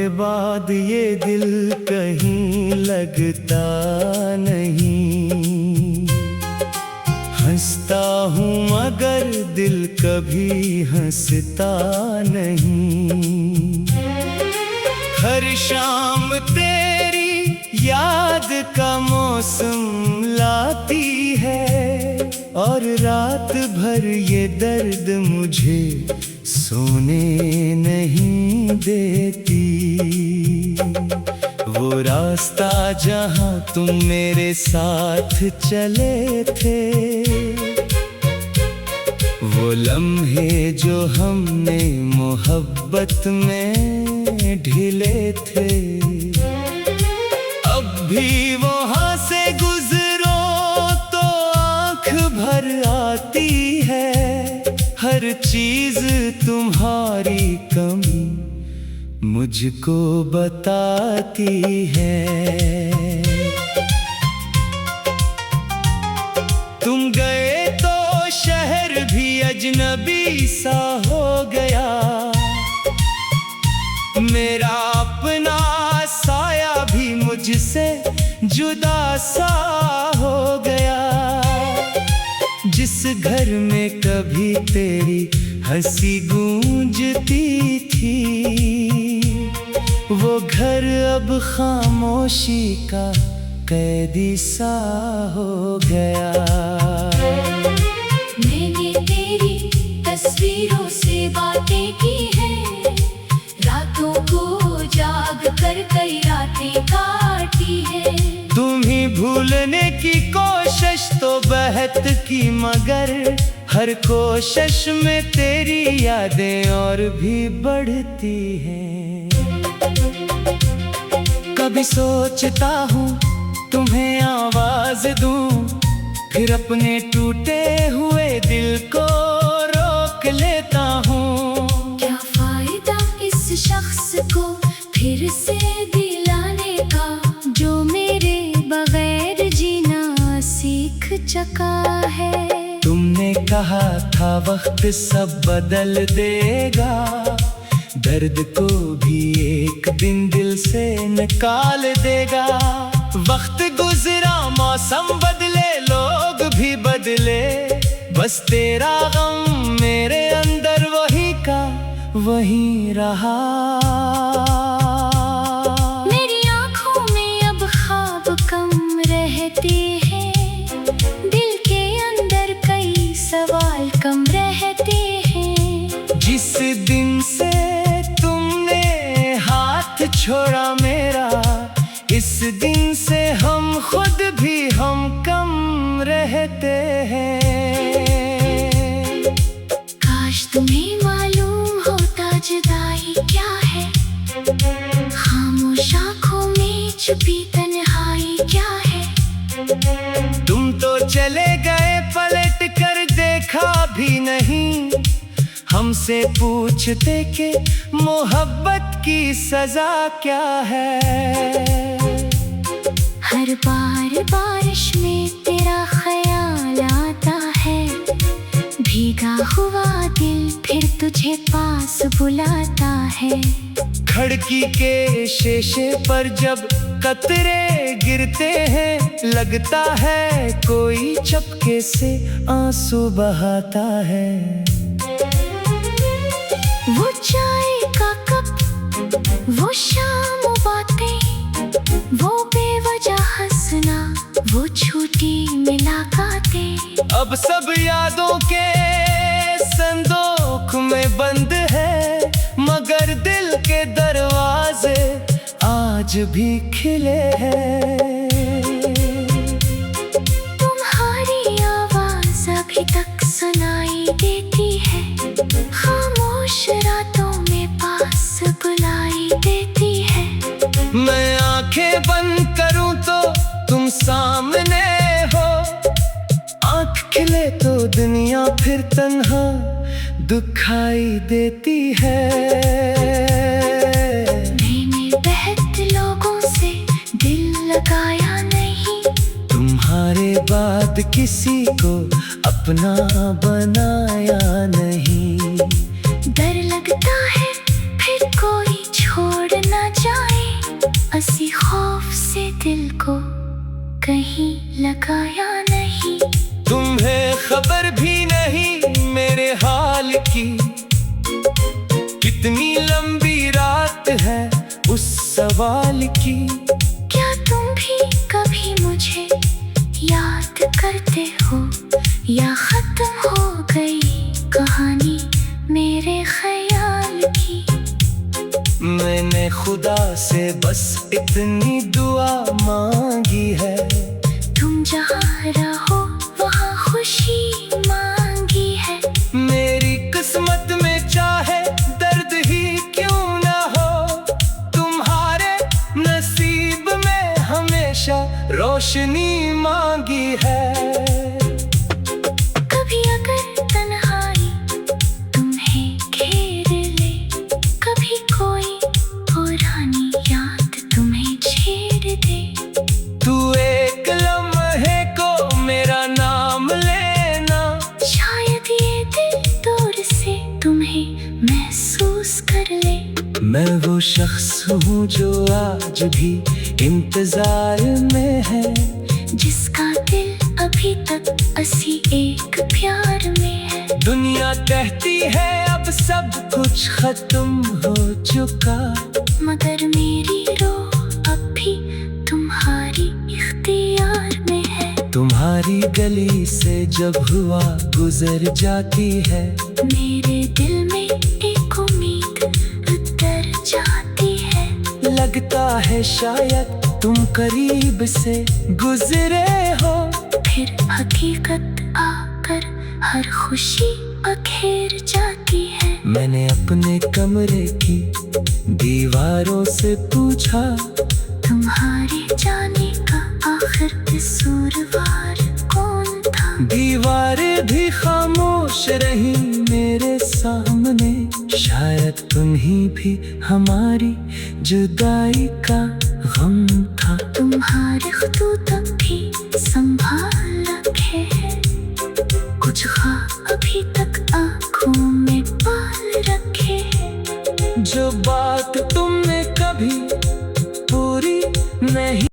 तेरे बाद ये दिल कहीं लगता नहीं। हंसता हूँ मगर दिल कभी हंसता नहीं। हर शाम तेरी याद का मौसम लाती है और रात भर ये दर्द मुझे सोने नहीं देती। वो रास्ता जहाँ तुम मेरे साथ चले थे, वो लम्हे जो हमने मोहब्बत में ढीले थे, अब भी वहाँ से गुजरो तो आँख भर आती है। हर चीज तुम्हारी कमी मुझको बताती है। तुम गए तो शहर भी अजनबी सा हो गया। मेरा अपना साया भी मुझसे जुदा सा हो गया। जिस घर में कभी तेरी हंसी गूंजती थी, वो घर अब खामोशी का कैदी सा हो गया। मैंने तेरी तस्वीरों से बातें की हैं, रातों को जाग कर कई रातें काटी हैं। तुम ही भूलने की कोशिश तो बहुत की, मगर हर कोशिश में तेरी यादें और भी बढ़ती हैं। कभी सोचता हूँ तुम्हें आवाज दूं, फिर अपने टूटे हुए दिल को रोक लेता हूँ। क्या फायदा इस शख्स को फिर से दिलाने का, जो मेरे बगैर जीना सीख चुका है। तुमने कहा था वक्त सब बदल देगा, दर्द को भी एक दिन दिल से निकाल देगा। वक्त गुजरा, मौसम बदले, लोग भी बदले, बस तेरा गम मेरे अंदर वही का वही रहा। मेरी आँखों में अब ख्वाब कम रहते हैं, दिल के अंदर कई सवाल कम रहते हैं। जिस दिन से तुमने हाथ छोड़ा मेरा, इस दिन से हम खुद भी हम कम रहते हैं। काश तुम्हें मालूम होता जुदाई क्या है, खामोश आँखों में छुपी तन्हाई क्या है। तुम तो चले गए, पलट कर देखा भी नहीं, हमसे पूछते कि मोहब्बत की सजा क्या है। हर बार बारिश में तेरा ख्याल आता है, भीगा हुआ दिल फिर तुझे पास बुलाता है। खिड़की के शीशे पर जब कतरे गिरते हैं, लगता है कोई चपके से आंसू बहाता है। वो चाय का कप, वो शाम बातें, वो बेवजह हंसना, वो छूटी मुलाकातें, अब सब यादों के संदूक में बंद है, मगर दिल के दरवाजे आज भी खिले हैं। तुम्हारी आवाज अभी तक सुनाई देती है, खामोश रातों में पास बुलाई देती है। मैं आंखें बंद करूं तो तुम सामने हो, आंख खिले तो दुनिया फिर तन्हा दुखाई देती है। मैंने बहुत लोगों से दिल लगाया नहीं, तुम्हारे बाद किसी को अपना बनाया नहीं। डर लगता है फिर कोई छोड़ ना जाए। दिल को कहीं लगाया नहीं। तुम्हें खबर भी नहीं मेरे हाल की, कितनी लंबी रात है उस सवाल की। क्या तुम भी कभी मुझे याद करते हो, या खत्म हो गई कहानी मेरे ख्याल की? मैंने खुदा से बस इतनी दुआ मांगी है, तुम जहाँ रहो वहाँ खुशी मांगी है। मेरी किस्मत में चाहे दर्द ही क्यों ना हो, तुम्हारे नसीब में हमेशा रोशनी मांगी है। कभी अगर तन्हाई तुम्हें घेर ले, कभी कोई पुरानी याद तुम्हें छेड़ दे, तू एक लम्हे को मेरा नाम लेना, शायद ये दिल दूर से तुम्हें महसूस कर ले। मैं वो शख्स हूँ जो आज भी इंतजार में है, जिसका दिल अभी तक असी एक प्यार में है। दुनिया कहती है अब सब कुछ खत्म हो चुका, मगर मेरी रूह अब भी तुम्हारी इख्तियार में है। तुम्हारी गली से जब हुआ गुजर जाती है, मेरे दिल में एक उम्मीद उतर जाती है। लगता है शायद तुम करीब से गुजरे हो, फिर हकीकत आकर हर खुशी अखेर जाती है। मैंने अपने कमरे की दीवारों से पूछा, तुम्हारे जाने का आखिर कसूरवार कौन था? दीवारें भी खामोश रही मेरे सामने, शायद तुम्हीं भी हमारी जुदाई का गम था। तुम्हारे खतूत भी संभाल रखे हैं, कुछ ख्वाब अभी तक आँखों में पाल रखे हैं। जो बात तुमने कभी पूरी नहीं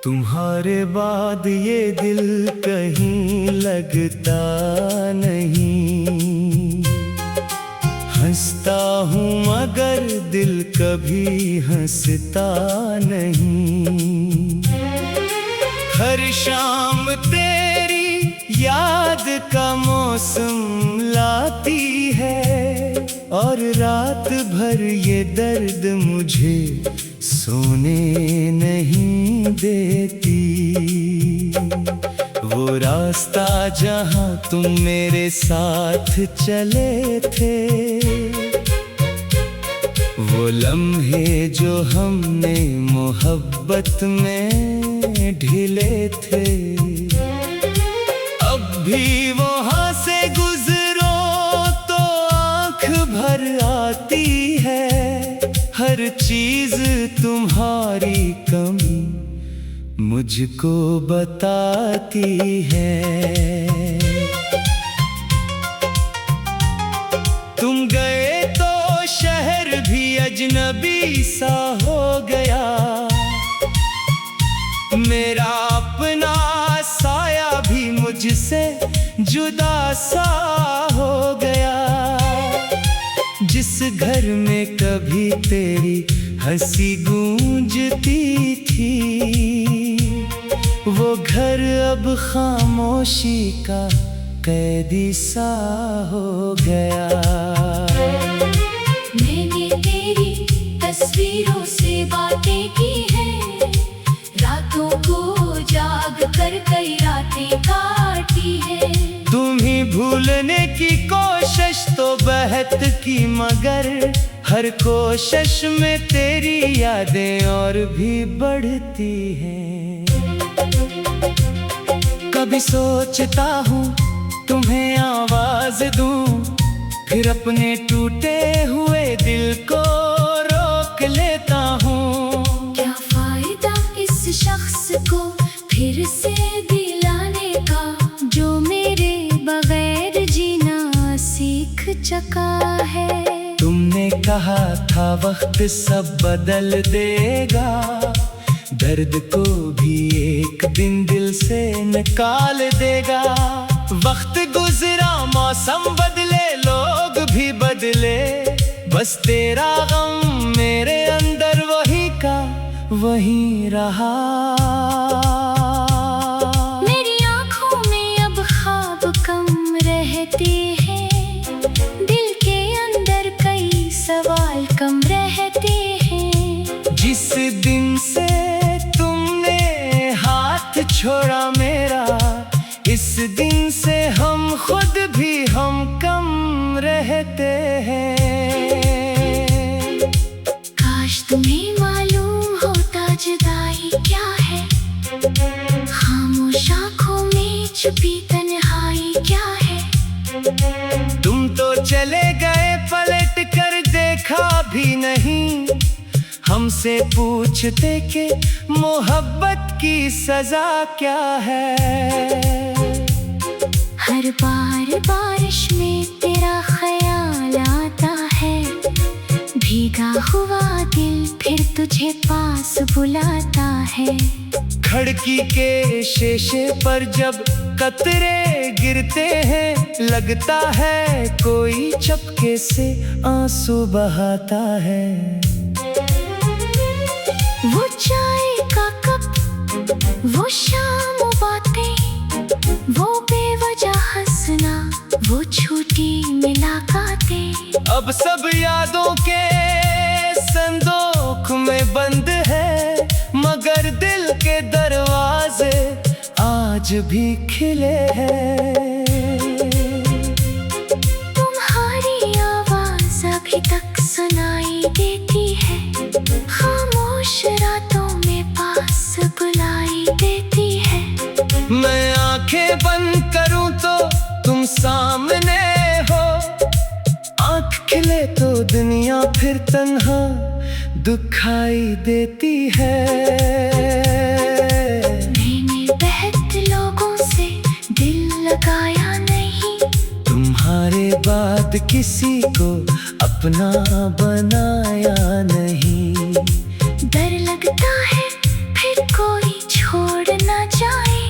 तुम्हारे बाद ये दिल कहीं लगता नहीं, हंसता हूँ मगर दिल कभी हंसता नहीं। हर शाम तेरी याद का मौसम लाती है, और रात भर ये दर्द मुझे सोने नहीं देती। वो रास्ता जहाँ तुम मेरे साथ चले थे, वो लम्हे जो हमने मोहब्बत में ढिले थे, अब भी वहाँ से गुजरो तो आँख भर आती है। हर चीज तुम्हारी कमी मुझको बताती है। तुम गए तो शहर भी अजनबी सा हो गया, मेरा अपना साया भी मुझसे जुदा सा हो गया। जिस घर में कभी तेरी हंसी गूंजती थी, वो घर अब खामोशी का कैदी सा हो गया। मैंने तेरी तस्वीरों से बातें की हैं, रातों को जाग कर कई रातें काटी है। तुम्हीं भूलने की कोशिश तो बहुत की, मगर हर कोशिश में तेरी यादें और भी बढ़ती हैं। कभी सोचता हूँ तुम्हें आवाज दूं, फिर अपने टूटे हुए दिल को रोक लेता हूँ। क्या फायदा इस शख्स को फिर से दिलाने का, जो मेरे बगैर जीना सीख चुका है। तुमने कहा था वक्त सब बदल देगा, दर्द को भी एक दिन दिल से निकाल देगा। वक्त गुजरा, मौसम बदले, लोग भी बदले, बस तेरा गम मेरे अंदर वही का वही रहा। मेरी आंखों में अब ख्वाब कम रहते हैं, दिल के अंदर कई सवाल कम रहते हैं। जिस दिन से तुमने हाथ छोड़ा मेरा, इस दिन से हम खुद भी हम कम रहते हैं। काश तुम्हें मालूम होता जुदाई क्या है, खामोश आँखों में छुपी तन्हाई क्या है। तुम तो चले गए, पलट कर देखा भी नहीं, हमसे पूछते कि मोहब्बत की सजा क्या है। हर बार बारिश में तेरा ख्याल आता है, भीगा हुआ दिल फिर तुझे पास बुलाता है। खिड़की के शीशे पर जब कतरे गिरते हैं, लगता है कोई चपके से आंसू बहाता है। वो चाय का कप, वो शाम बातें, वो बेवजह हंसना, वो छूटी मुलाकातें, अब सब यादों के संदूक में बंद है, मगर दिल के दरवाजे आज भी खिले हैं। तुम्हारी आवाज अभी तक सुनाई देती है, खामोश रातों में पास बुलाई देती है। मैं आंखें बंद करूं तो तुम सामने हो, आंख खिले तो दुनिया फिर तन्हा दुखाई देती है। मैंने बहुत लोगों से दिल लगाया नहीं, तुम्हारे बाद किसी को अपना बनाया नहीं। डर लगता है फिर कोई छोड़ ना जाए,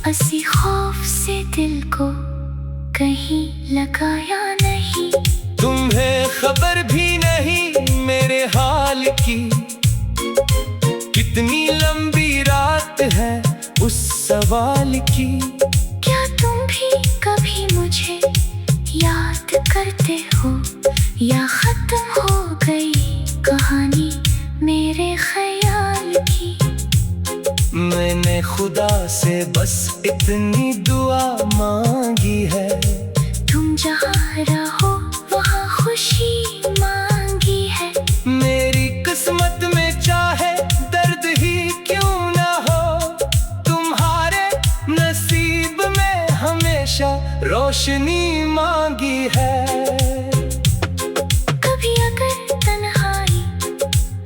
असी खौफ से दिल को कहीं लगाया नहीं। तुम्हें खबर भी नहीं मेरे हाल की, कितनी लंबी रात है उस सवाल की। क्या तुम भी कभी मुझे याद करते हो, या खत्म हो गई कहानी मेरे ख्याल की। मैंने खुदा से बस इतनी दुआ मांगी है, तुम जहाँ रहो वहाँ खुशी मांगी है। मेरी किस्मत में चाहे दर्द ही क्यों ना हो, तुम्हारे नसीब में हमेशा रोशनी मांगी है। कभी अगर तन्हाई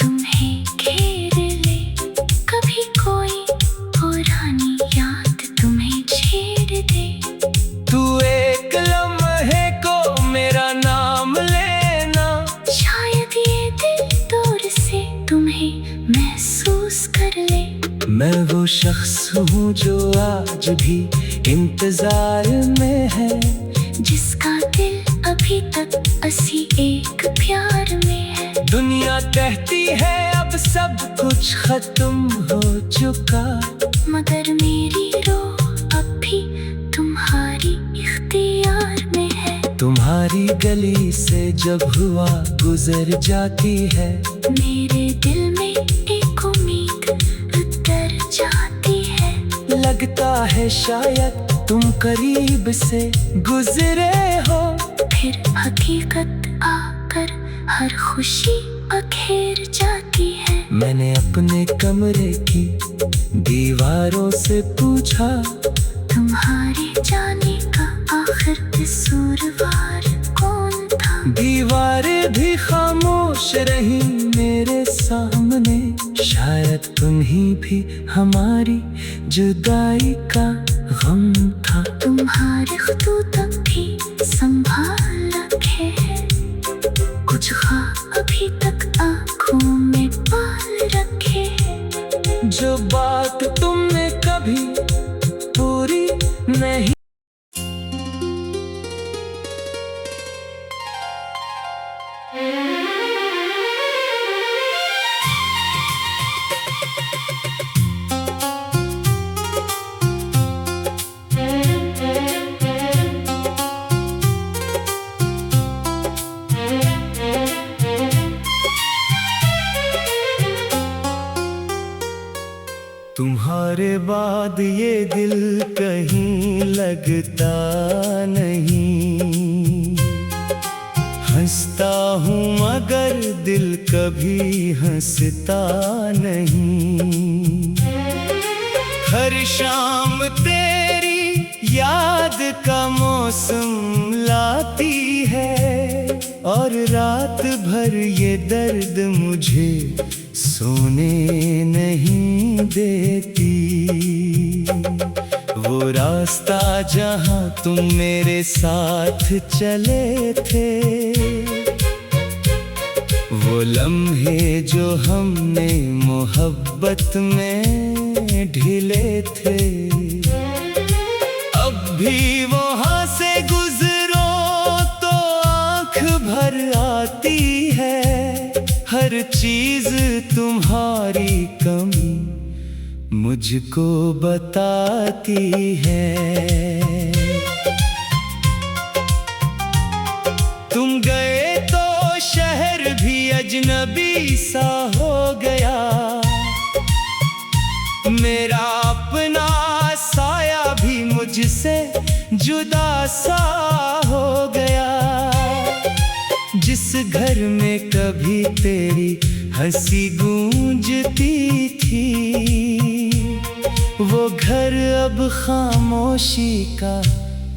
तुम्हें घेर ले, कभी कोई पुरानी याद तुम्हें छेड़ दे, तू एक लम्हे को मेरा नाम लेना, शायद ये दिल दूर से तुम्हें महसूस कर ले। मैं वो शख्स हूँ जो आज भी इंतजार में है, जिसका दिल अभी तक असी एक प्यार में है। दुनिया कहती है अब सब कुछ खत्म हो चुका, मगर मेरी रूह अब भी तुम्हारी इख्तियार में है। तुम्हारी गली से जब हुआ गुजर जाती है, मेरे दिल में एक उम्मीद उतर जाती है। लगता है शायद तुम करीब से गुजरे हो, फिर हकीकत आकर हर खुशी अखेर जाती है। मैंने अपने कमरे की दीवारों से पूछा, तुम तुम्हारे जाने का आखिर कसूरवार कौन था। दीवारें भी खामोश रही मेरे सामने, शायद तुम्हीं भी हमारी जुदाई का गम था। तुम्हारे ख़ुतूत भी संभाल रखे हैं, कुछ ख्वाब अभी तक आँखों में पाल रखे हैं। जो बात तुमने कभी पूरी नहीं। तुम्हारे बाद ये दिल कहीं लगता नहीं, हंसता हूँ मगर दिल कभी हंसता नहीं। हर शाम तेरी याद का मौसम लाती है, और रात भर ये दर्द मुझे सोने नहीं देती। वो रास्ता जहाँ तुम मेरे साथ चले थे, वो लम्हे जो हमने मोहब्बत में ढिले थे, अब भी वहाँ से गुजरो तो आँख भर आती है। हर चीज तुम्हारी कमी मुझको बताती है। तुम गए तो शहर भी अजनबी सा हो गया, मेरा अपना साया भी मुझसे जुदा सा हो गया। जिस घर में कभी तेरी हंसी गूंजती थी, वो घर अब खामोशी का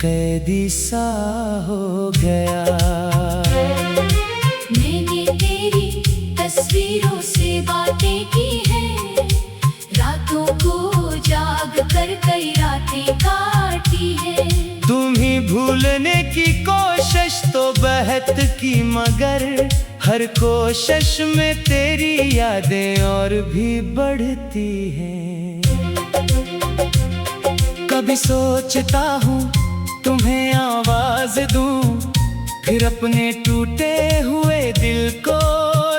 कैदी सा हो गया। मैंने तेरी तस्वीरों से बातें की हैं, रातों को जाग कर कई रातें काटी है। तुम्हीं भूलने की कोशिश तो बहुत की, मगर हर कोशिश में तेरी यादें और भी बढ़ती हैं। कभी सोचता हूँ तुम्हें आवाज दूं, फिर अपने टूटे हुए दिल को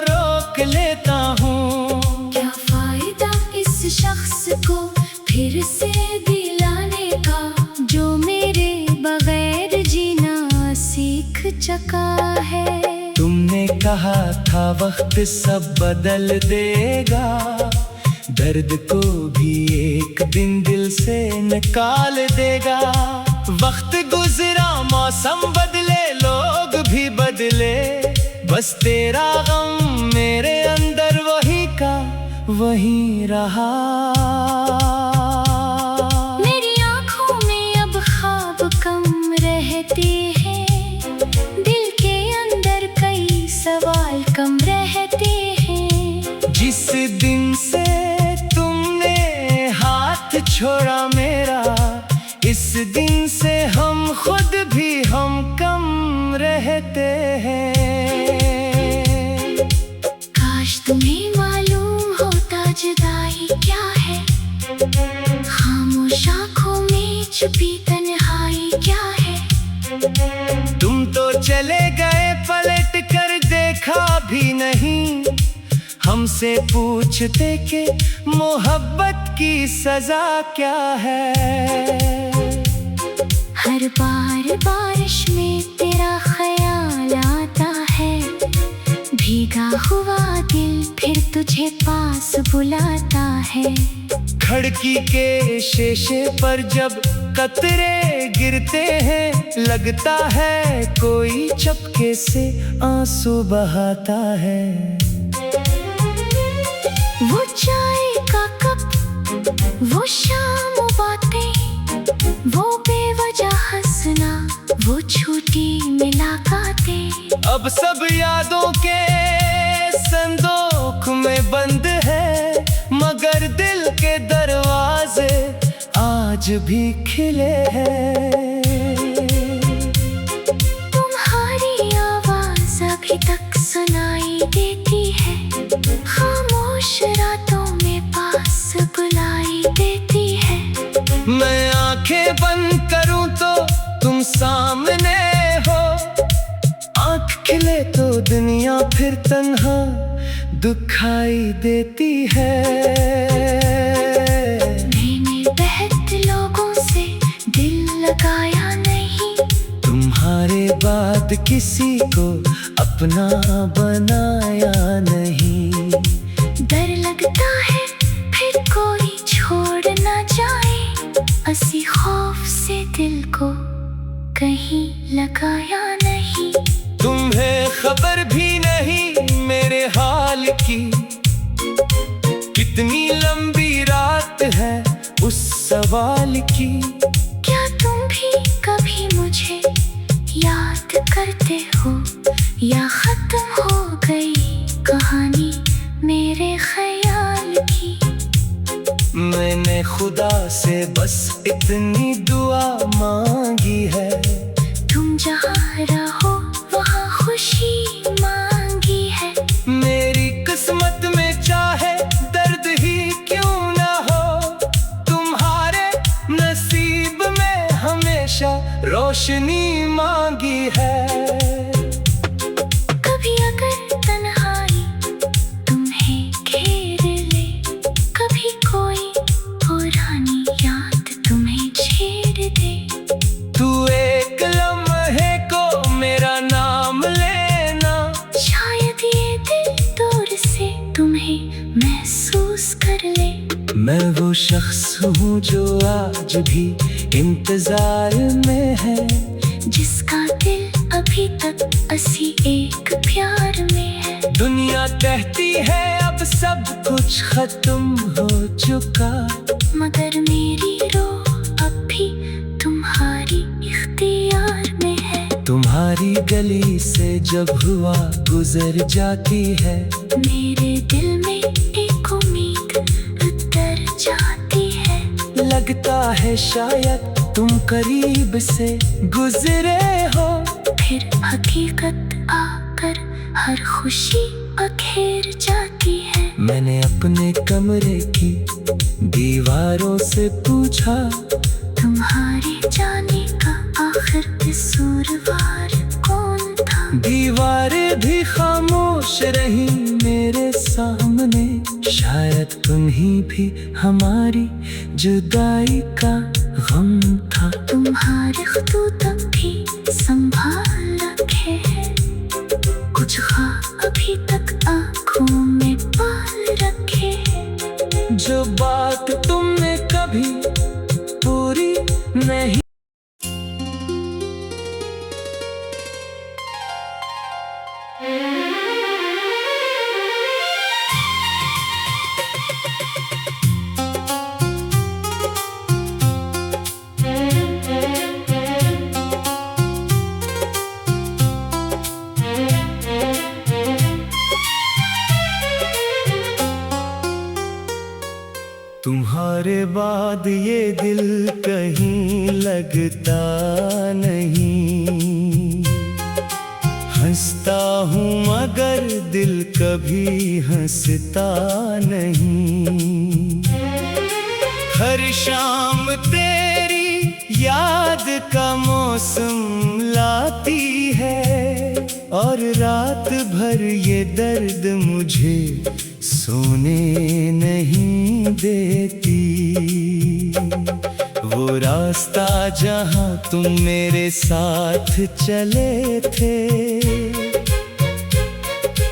रोक लेता हूँ। क्या फायदा इस शख्स को फिर से दिलाने का, जो मेरे बगैर जीना सीख चुका है। तुमने कहा था वक्त सब बदल देगा, दर्द को भी एक दिन दिल से निकाल देगा। वक्त गुजरा, मौसम बदले, लोग भी बदले, बस तेरा गम मेरे अंदर वही का वही रहा। मेरी आँखों में अब ख्वाब कम रहते हैं, दिल के अंदर कई सवाल कम रहते हैं। जिस दिन से तुमने हाथ छोड़ा मेरा, इस दिन से हम खुद भी हम कम रहते हैं। काश तुम्हें मालूम होता जुदाई क्या है, खामोश आँखों में छुपी तन्हाई क्या है। तुम तो चले गए, पलट कर देखा भी नहीं, हमसे पूछते कि मोहब्बत की सजा क्या है। हर बार बारिश में तेरा ख्याल आता है, भीगा हुआ दिल फिर तुझे पास बुलाता है। खिड़की के शीशे पर जब कतरे गिरते हैं, लगता है कोई चपके से आंसू बहाता है। वो चाय का कप, वो शाम बातें, वो मीठी मुलाकातें। अब सब यादों के संदूक में बंद है, मगर दिल के दरवाजे आज भी खिले हैं। तुम्हारी आवाज अभी तक सुनाई देती है, खामोश रातों में पास बुलाई देती है। मैं आंखें बंद करूं तो तुम सामने हो, आंख खिले तो दुनिया फिर तन्हा दुखाई देती है। मैंने बहुत लोगों से दिल लगाया नहीं, तुम्हारे बाद किसी को अपना बनाया नहीं। डर लगता है फिर कोई छोड़ ना जाए, इसी खौफ से दिल को कहीं लगाया नहीं। तुम्हें खबर भी नहीं मेरे हाल की, कितनी लंबी रात है उस सवाल की। क्या तुम भी कभी मुझे याद करते हो, या खत्म हो गई कहानी मेरे ख्याल की? मैंने खुदा से बस इतनी दुआ मांगी है, तुम जहाँ रहो वहाँ खुशी मांगी है। मेरी किस्मत में चाहे दर्द ही क्यों ना हो, तुम्हारे नसीब में हमेशा रोशनी मांगी है। कभी अगर तन्हाई तुम्हें घेर ले, कभी कोई पुरानी याद तुम्हें छेड़ दे, तू एक लम्हे को मेरा नाम लेना, शायद ये दिल दूर से तुम्हें महसूस कर ले। मैं वो शख्स हूँ जो आज भी इंतजार में है, जिसका दिल अभी तक असी एक प्यार में है। दुनिया कहती है अब सब कुछ खत्म हो चुका, मगर मेरी रूह अब भी तुम्हारी इख्तियार में है। तुम्हारी गली से जब हुआ गुजर जाती है, मेरे दिल में एक उम्मीद उतर जाती है। लगता है शायद तुम करीब से गुजरे हो, फिर हकीकत आकर हर खुशी बखेर जाती है। मैंने अपने कमरे की दीवारों से पूछा, तुम्हारे जाने का आखिर कसूरवार कौन था? दीवारें भी खामोश रही मेरे सामने, शायद तुम्हीं भी हमारी जुदाई का गम था। तुम्हारे खतूत अब भी संभाल रखे हैं, कुछ ख्वाब अभी तक आँखों में पाल रखे हैं। जो बात तुमने कभी पूरी नहीं तुम्हारे बाद ये दिल कहीं लगता नहीं, हंसता हूँ मगर दिल कभी हंसता नहीं। हर शाम तेरी याद का मौसम लाती है, और रात भर ये दर्द मुझे सोने नहीं देती। वो रास्ता जहाँ तुम मेरे साथ चले थे,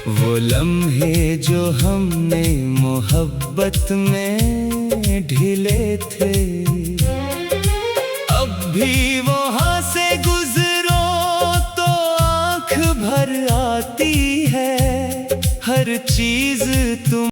वो लम्हे जो हमने मोहब्बत में ढिले थे, अब भी वहाँ से गुजरो तो आँख भर आती है। हर चीज तुम